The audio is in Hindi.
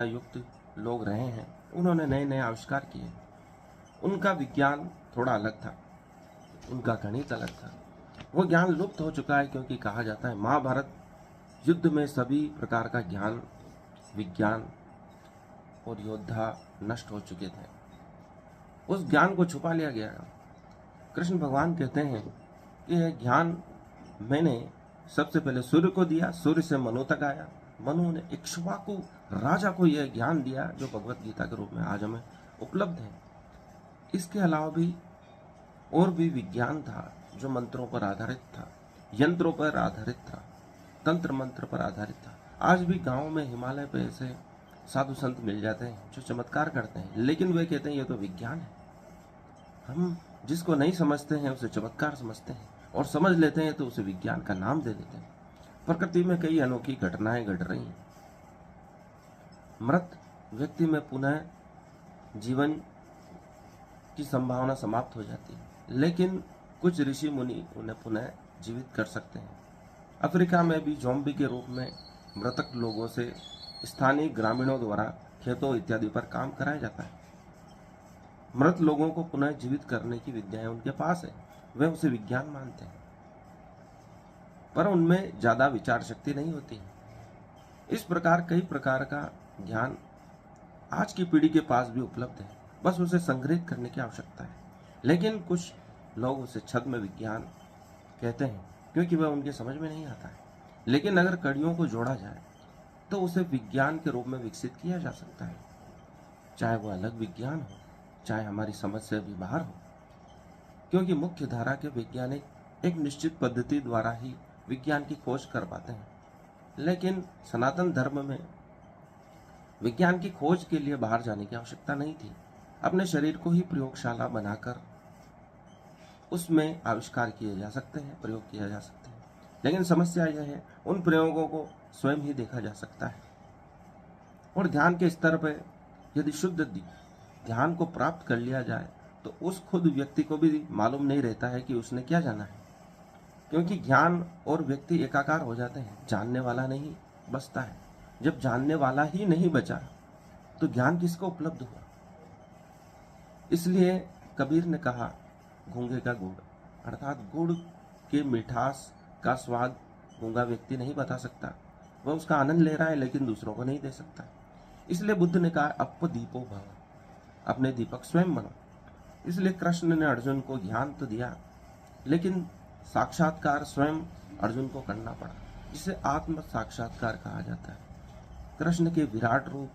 युक्त लोग रहे हैं, उन्होंने नए नए आविष्कार किए। उनका विज्ञान थोड़ा अलग था, उनका गणित अलग था। वो ज्ञान लुप्त हो चुका है, क्योंकि कहा जाता है महाभारत युद्ध में सभी प्रकार का ज्ञान, विज्ञान और योद्धा नष्ट हो चुके थे। उस ज्ञान को छुपा लिया गया। कृष्ण भगवान कहते हैं कि यह ज्ञान मैंने सबसे पहले सूर्य को दिया, सूर्य से मनु तक आया, मनु ने इक्ष्वाकु राजा को यह ज्ञान दिया जो भगवत गीता के रूप में आज हमें उपलब्ध है। इसके अलावा भी और भी विज्ञान था जो मंत्रों पर आधारित था, यंत्रों पर आधारित था, तंत्र मंत्र पर आधारित था। आज भी गांव में हिमालय पे ऐसे साधु संत मिल जाते हैं जो चमत्कार करते हैं, लेकिन वे कहते हैं ये तो विज्ञान है। हम जिसको नहीं समझते हैं उसे चमत्कार समझते हैं, और समझ लेते हैं तो उसे विज्ञान का नाम दे देते हैं। प्रकृति में कई अनोखी घटनाएं घट रही हैं। मृत व्यक्ति में पुनः जीवन की संभावना समाप्त हो जाती है, लेकिन कुछ ऋषि मुनि उन्हें पुनः जीवित कर सकते हैं। अफ्रीका में भी ज़ॉम्बी के रूप में मृतक लोगों से स्थानीय ग्रामीणों द्वारा खेतों इत्यादि पर काम कराया जाता है। मृत लोगों को पुनः जीवित करने की विद्याएं उनके पास है, वे उसे विज्ञान मानते हैं, पर उनमें ज्यादा विचार शक्ति नहीं होती है। इस प्रकार कई प्रकार का ज्ञान आज की पीढ़ी के पास भी उपलब्ध है, बस उसे संग्रहित करने की आवश्यकता है। लेकिन कुछ लोग उसे छद्म विज्ञान कहते हैं, क्योंकि वह उनके समझ में नहीं आता है। लेकिन अगर कड़ियों को जोड़ा जाए तो उसे विज्ञान के रूप में विकसित किया जा सकता है, चाहे वह अलग विज्ञान हो, चाहे हमारी समझ से भी बाहर हो। क्योंकि मुख्य धारा के वैज्ञानिक एक निश्चित पद्धति द्वारा ही विज्ञान की खोज कर पाते हैं, लेकिन सनातन धर्म में विज्ञान की खोज के लिए बाहर जाने की आवश्यकता नहीं थी। अपने शरीर को ही प्रयोगशाला बनाकर उसमें आविष्कार किए जा सकते हैं, प्रयोग किया जा सकते हैं। लेकिन समस्या यह है, उन प्रयोगों को स्वयं ही देखा जा सकता है। और ध्यान के स्तर पर यदि शुद्ध ध्यान को प्राप्त कर लिया जाए तो उस खुद व्यक्ति को भी मालूम नहीं रहता है कि उसने क्या जाना है, क्योंकि ज्ञान और व्यक्ति एकाकार हो जाते हैं, जानने वाला नहीं बचता है। जब जानने वाला ही नहीं बचा तो ज्ञान किसको उपलब्ध हुआ। इसलिए कबीर ने कहा गूंगे का गुड़, अर्थात गुड़ के मिठास का स्वाद गूंगा व्यक्ति नहीं बता सकता। वह उसका आनंद ले रहा है लेकिन दूसरों को नहीं दे सकता। इसलिए बुद्ध ने कहा अप दीपो भव, अपने दीपक स्वयं बनो। इसलिए कृष्ण ने अर्जुन को ज्ञान तो दिया, लेकिन साक्षात्कार स्वयं अर्जुन को करना पड़ा, जिसे आत्म साक्षात्कार कहा जाता है। कृष्ण के विराट रूप